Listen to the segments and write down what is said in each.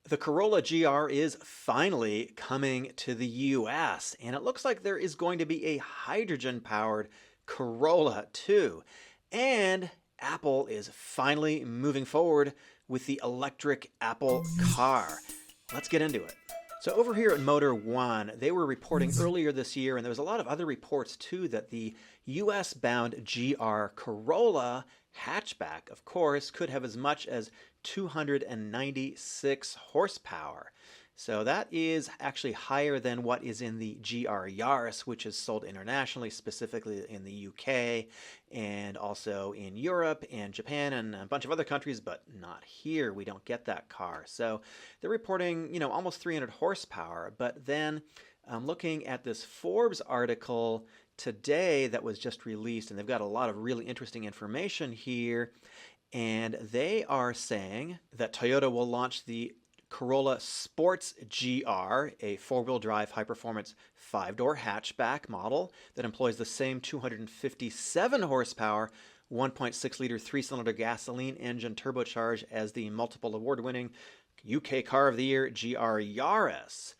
The Corolla GR is finally coming to the US, and it looks like there is going to be a hydrogen-powered Corolla too. And Apple is finally moving forward with the electric Apple car. Let's get into it. So over here at Motor One, they were reporting earlier this year, and there was a lot of other reports too, that the US-bound GR Corolla hatchback, of course, could have as much as 296 horsepower. So that is actually higher than what is in the GR Yaris, which is sold internationally, specifically in the UK and also in Europe and Japan and a bunch of other countries, but not here. We don't get that car. So they're reporting, almost 300 horsepower. But then looking at this Forbes article today that was just released, and they've got a lot of really interesting information here, and they are saying that Toyota will launch the Corolla Sports GR, a four-wheel drive high-performance five-door hatchback model that employs the same 257 horsepower 1.6-liter three-cylinder gasoline engine turbocharged as the multiple award-winning UK Car of the Year GR Yaris.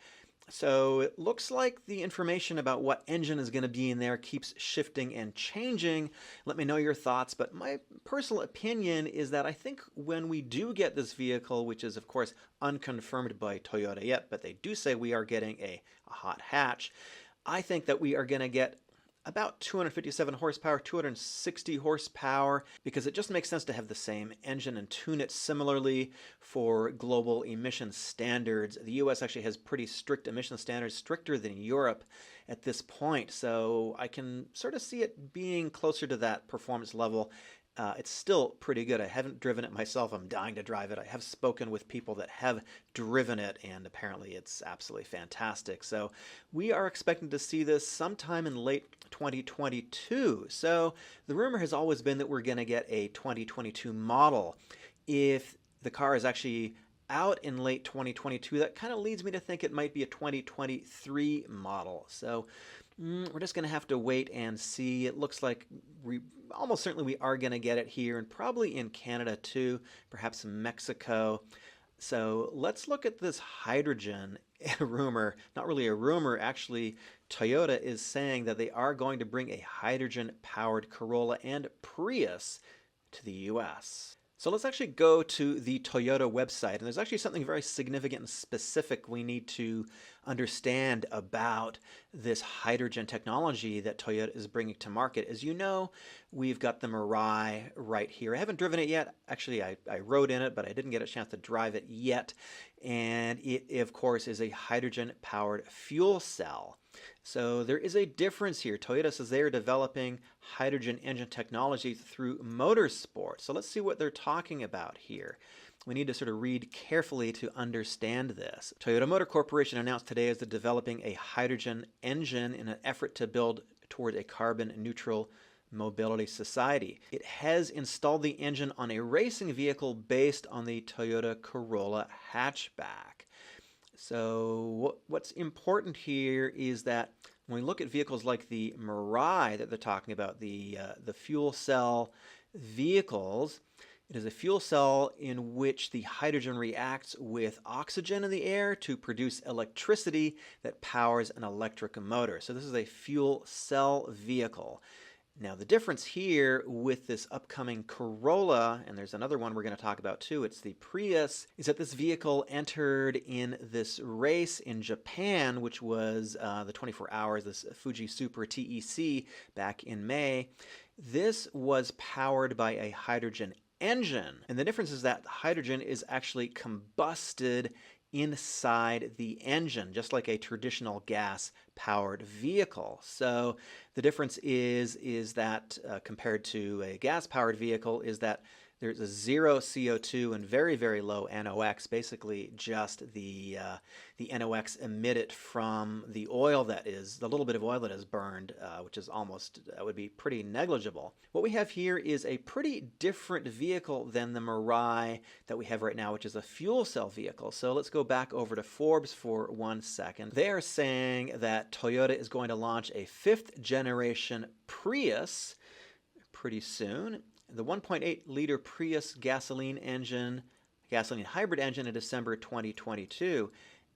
So it looks like the information about what engine is going to be in there keeps shifting and changing. Let me know your thoughts, but my personal opinion is that I think when we do get this vehicle, which is of course unconfirmed by Toyota yet, but they do say we are getting a hot hatch, I think that we are going to get about 257 horsepower, 260 horsepower, because it just makes sense to have the same engine and tune it similarly for global emission standards. The US actually has pretty strict emission standards, stricter than Europe at this point, so I can sort of see it being closer to that performance level. It's still pretty good. I haven't driven it myself. I'm dying to drive it. I have spoken with people that have driven it, and apparently it's absolutely fantastic. So we are expecting to see this sometime in late 2022. So the rumor has always been that we're going to get a 2022 model. If the car is actually out in late 2022, that kind of leads me to think it might be a 2023 model. So we're just going to have to wait and see. It looks like almost certainly we are going to get it here, and probably in Canada too, perhaps Mexico. So let's look at this hydrogen rumor. Not really a rumor, actually. Toyota is saying that they are going to bring a hydrogen-powered Corolla and Prius to the US. So let's actually go to the Toyota website, and there's actually something very significant and specific we need to understand about this hydrogen technology that Toyota is bringing to market. As you know, we've got the Mirai right here. I haven't driven it yet. Actually, I rode in it, but I didn't get a chance to drive it yet. And it, of course, is a hydrogen-powered fuel cell. So there is a difference here. Toyota says they are developing hydrogen engine technology through motorsport. So let's see what they're talking about here. We need to sort of read carefully to understand this. Toyota Motor Corporation announced today is developing a hydrogen engine in an effort to build toward a carbon neutral mobility society. It has installed the engine on a racing vehicle based on the Toyota Corolla hatchback. So what's important here is that when we look at vehicles like the Mirai that they're talking about, the fuel cell vehicles, it is a fuel cell in which the hydrogen reacts with oxygen in the air to produce electricity that powers an electric motor. So this is a fuel cell vehicle. Now the difference here with this upcoming Corolla, and there's another one we're going to talk about too, it's the Prius, is that this vehicle entered in this race in Japan, which was the 24 hours, this Fuji Super Tec back in May. This was powered by a hydrogen engine, and the difference is that hydrogen is actually combusted inside the engine, just like a traditional gas-powered vehicle. So the difference is that compared to a gas-powered vehicle is that there's a zero CO2 and very, very low NOx, basically just the NOx emitted from the oil that is, the little bit of oil that is burned, which is almost, would be pretty negligible. What we have here is a pretty different vehicle than the Mirai that we have right now, which is a fuel cell vehicle. So let's go back over to Forbes for 1 second. They are saying that Toyota is going to launch a 5th generation Prius pretty soon. The 1.8-liter Prius gasoline engine gasoline hybrid engine in December 2022,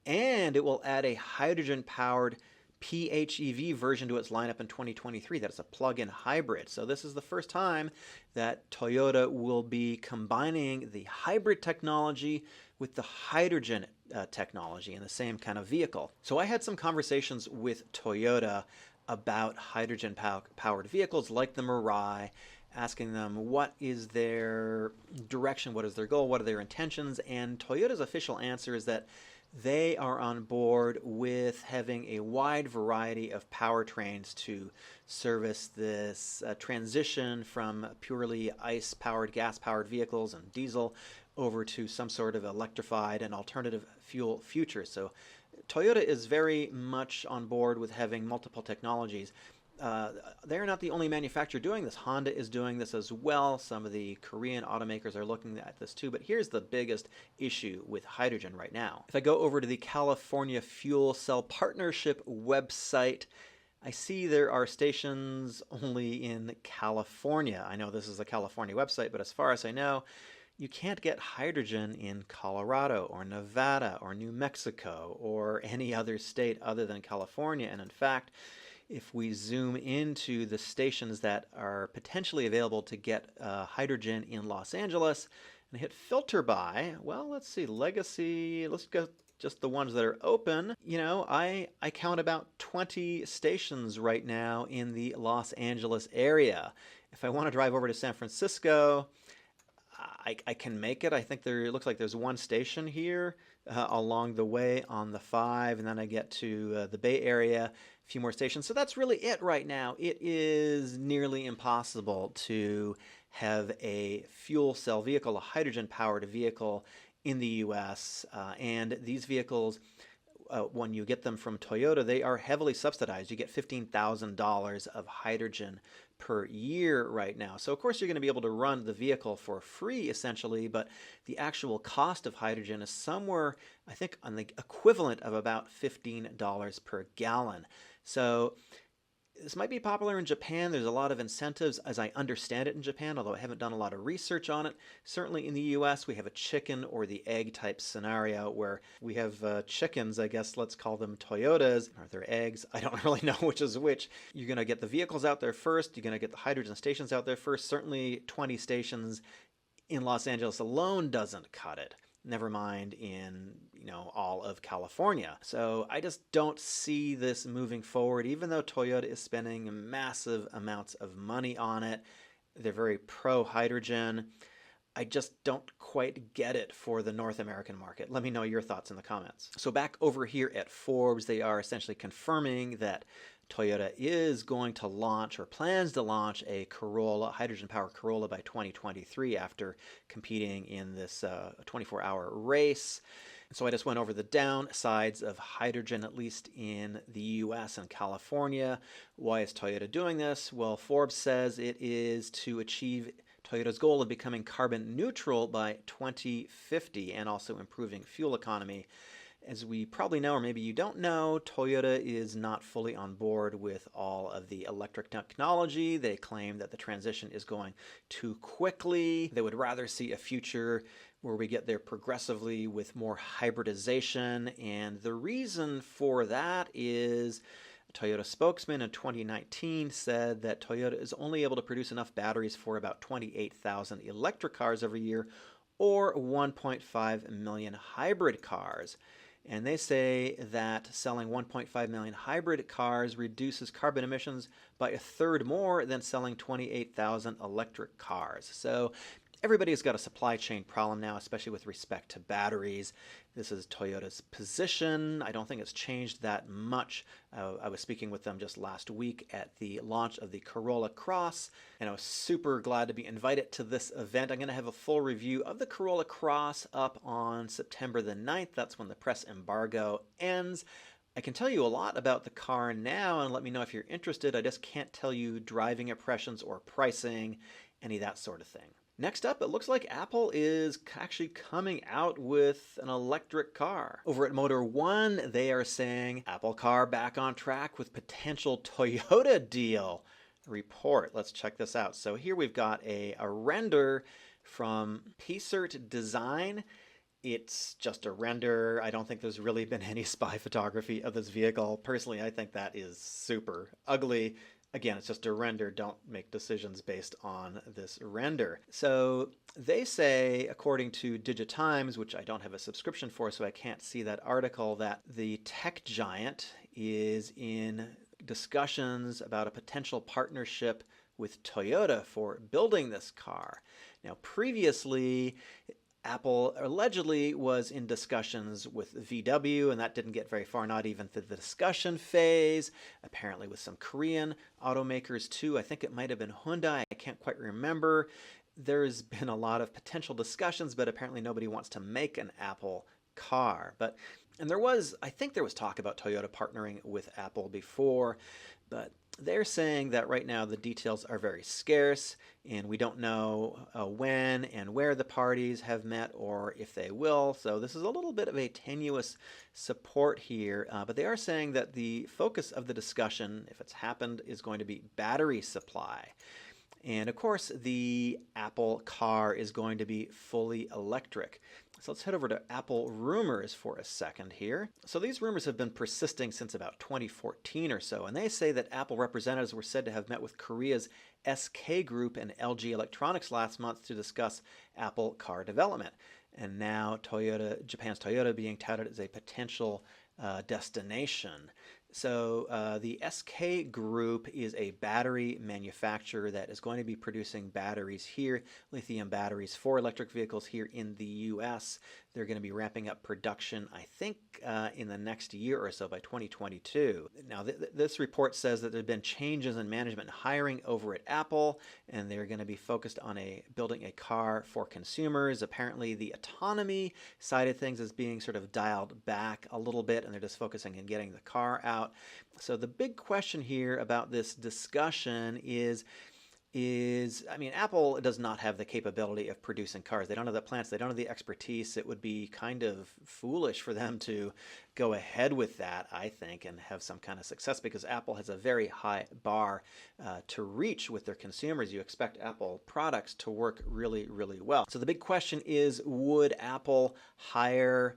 and it will add a hydrogen-powered PHEV version to its lineup in 2023. That is a plug-in hybrid. So this is the first time that Toyota will be combining the hybrid technology with the hydrogen technology in the same kind of vehicle. So I had some conversations with Toyota about hydrogen-powered vehicles like the Mirai, asking them what is their direction, what is their goal, what are their intentions, and Toyota's official answer is that they are on board with having a wide variety of powertrains to service this transition from purely ICE-powered, gas-powered vehicles and diesel over to some sort of electrified and alternative fuel future. So Toyota is very much on board with having multiple technologies. They're not the only manufacturer doing this. Honda is doing this as well. Some of the Korean automakers are looking at this too. But here's the biggest issue with hydrogen right now. If I go over to the California Fuel Cell Partnership website, I see there are stations only in California. I know this is a California website, but as far as I know, you can't get hydrogen in Colorado or Nevada or New Mexico or any other state other than California. And in fact, if we zoom into the stations that are potentially available to get hydrogen in Los Angeles and hit filter by, well, let's see, Legacy, let's go just the ones that are open. You know, I count about 20 stations right now in the Los Angeles area. If I want to drive over to San Francisco, I can make it. I think it looks like there's one station here along the way on the 5, and then I get to the Bay Area, a few more stations. So that's really it right now. It is nearly impossible to have a fuel cell vehicle, a hydrogen-powered vehicle in the U.S., and these vehicles, when you get them from Toyota, they are heavily subsidized. You get $15,000 of hydrogen per year right now. So of course you're going to be able to run the vehicle for free essentially, but the actual cost of hydrogen is somewhere, I think, on the equivalent of about $15 per gallon. So this might be popular in Japan. There's a lot of incentives, as I understand it, in Japan, although I haven't done a lot of research on it. Certainly in the US, we have a chicken or the egg type scenario where we have chickens, I guess, let's call them Toyotas. Are there eggs? I don't really know which is which. You're going to get the vehicles out there first. You're going to get the hydrogen stations out there first. Certainly 20 stations in Los Angeles alone doesn't cut it. Never mind in, all of California. So I just don't see this moving forward, even though Toyota is spending massive amounts of money on it. They're very pro-hydrogen. I just don't quite get it for the North American market. Let me know your thoughts in the comments. So back over here at Forbes, they are essentially confirming that Toyota is going to launch or plans to launch a Corolla, hydrogen-powered Corolla by 2023 after competing in this 24-hour race. And so I just went over the downsides of hydrogen, at least in the US and California. Why is Toyota doing this? Well, Forbes says it is to achieve Toyota's goal of becoming carbon neutral by 2050 and also improving fuel economy. As we probably know, or maybe you don't know, Toyota is not fully on board with all of the electric technology. They claim that the transition is going too quickly. They would rather see a future where we get there progressively with more hybridization. And the reason for that is a Toyota spokesman in 2019 said that Toyota is only able to produce enough batteries for about 28,000 electric cars every year or 1.5 million hybrid cars. And they say that selling 1.5 million hybrid cars reduces carbon emissions by a third more than selling 28,000 electric cars. So everybody's got a supply chain problem now, especially with respect to batteries. This is Toyota's position. I don't think it's changed that much. I was speaking with them just last week at the launch of the Corolla Cross, and I was super glad to be invited to this event. I'm going to have a full review of the Corolla Cross up on September the 9th. That's when the press embargo ends. I can tell you a lot about the car now, and let me know if you're interested. I just can't tell you driving impressions or pricing, any of that sort of thing. Next up, it looks like Apple is actually coming out with an electric car. Over at Motor One, they are saying Apple car back on track with potential Toyota deal report. Let's check this out. So here we've got a render From PCert design, it's just a render. I don't think there's really been any spy photography of this vehicle. Personally, I think that is super ugly. Again, it's just a render. Don't make decisions based on this render. So they say, according to Digitimes, which I don't have a subscription for, so I can't see that article, that the tech giant is in discussions about a potential partnership with Toyota for building this car. Now, previously, Apple allegedly was in discussions with VW, and that didn't get very far, not even through the discussion phase. Apparently with some Korean automakers too. I think it might have been Hyundai. I can't quite remember. There's been a lot of potential discussions, but apparently nobody wants to make an Apple car. And I think there was talk about Toyota partnering with Apple before, but they're saying that right now the details are very scarce and we don't know when and where the parties have met or if they will. So this is a little bit of a tenuous support here, but they are saying that the focus of the discussion, if it's happened, is going to be battery supply. And of course, the Apple car is going to be fully electric. So let's head over to Apple rumors for a second here. So these rumors have been persisting since about 2014 or so, and they say that Apple representatives were said to have met with Korea's SK Group and LG Electronics last month to discuss Apple car development. And now Japan's Toyota being touted as a potential destination. So the SK Group is a battery manufacturer that is going to be producing batteries here, lithium batteries for electric vehicles here in the US. They're going to be ramping up production, I think, in the next year or so by 2022. Now, this report says that there have been changes in management and hiring over at Apple, and they're going to be focused on building a car for consumers. Apparently, the autonomy side of things is being sort of dialed back a little bit, and they're just focusing on getting the car out. So the big question here about this discussion is, I mean, Apple does not have the capability of producing cars. They don't have the plants. They don't have the expertise. It would be kind of foolish for them to go ahead with that, I think, and have some kind of success, because Apple has a very high bar to reach with their consumers. You expect Apple products to work really, really well. So the big question is, would Apple hire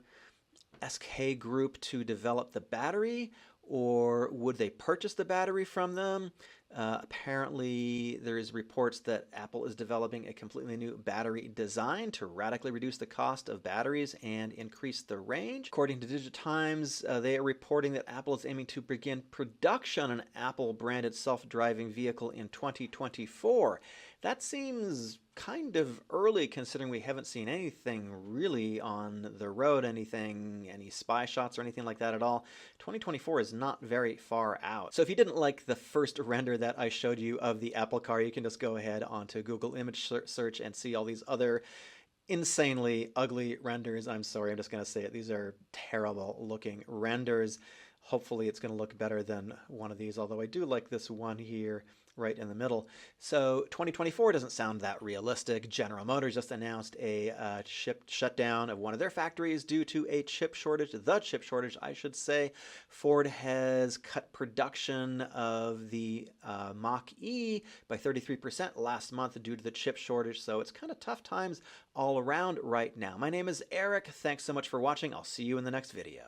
SK Group to develop the battery, or would they purchase the battery from them? Apparently, there's reports that Apple is developing a completely new battery design to radically reduce the cost of batteries and increase the range. According to Digitimes, they are reporting that Apple is aiming to begin production on an Apple-branded self-driving vehicle in 2024. That seems kind of early, considering we haven't seen anything really on the road, any spy shots or anything like that at all. 2024 is not very far out. So if you didn't like the first render that I showed you of the Apple car, you can just go ahead onto Google image search and see all these other insanely ugly renders. I'm sorry, I'm just going to say it. These are terrible looking renders. Hopefully it's going to look better than one of these, although I do like this one here right in the middle. So 2024 doesn't sound that realistic. General Motors just announced a shutdown of one of their factories due to a chip shortage, I should say. Ford has cut production of the Mach-E by 33% last month due to the chip shortage, so it's kind of tough times all around right now. My name is Eric. Thanks so much for watching. I'll see you in the next video.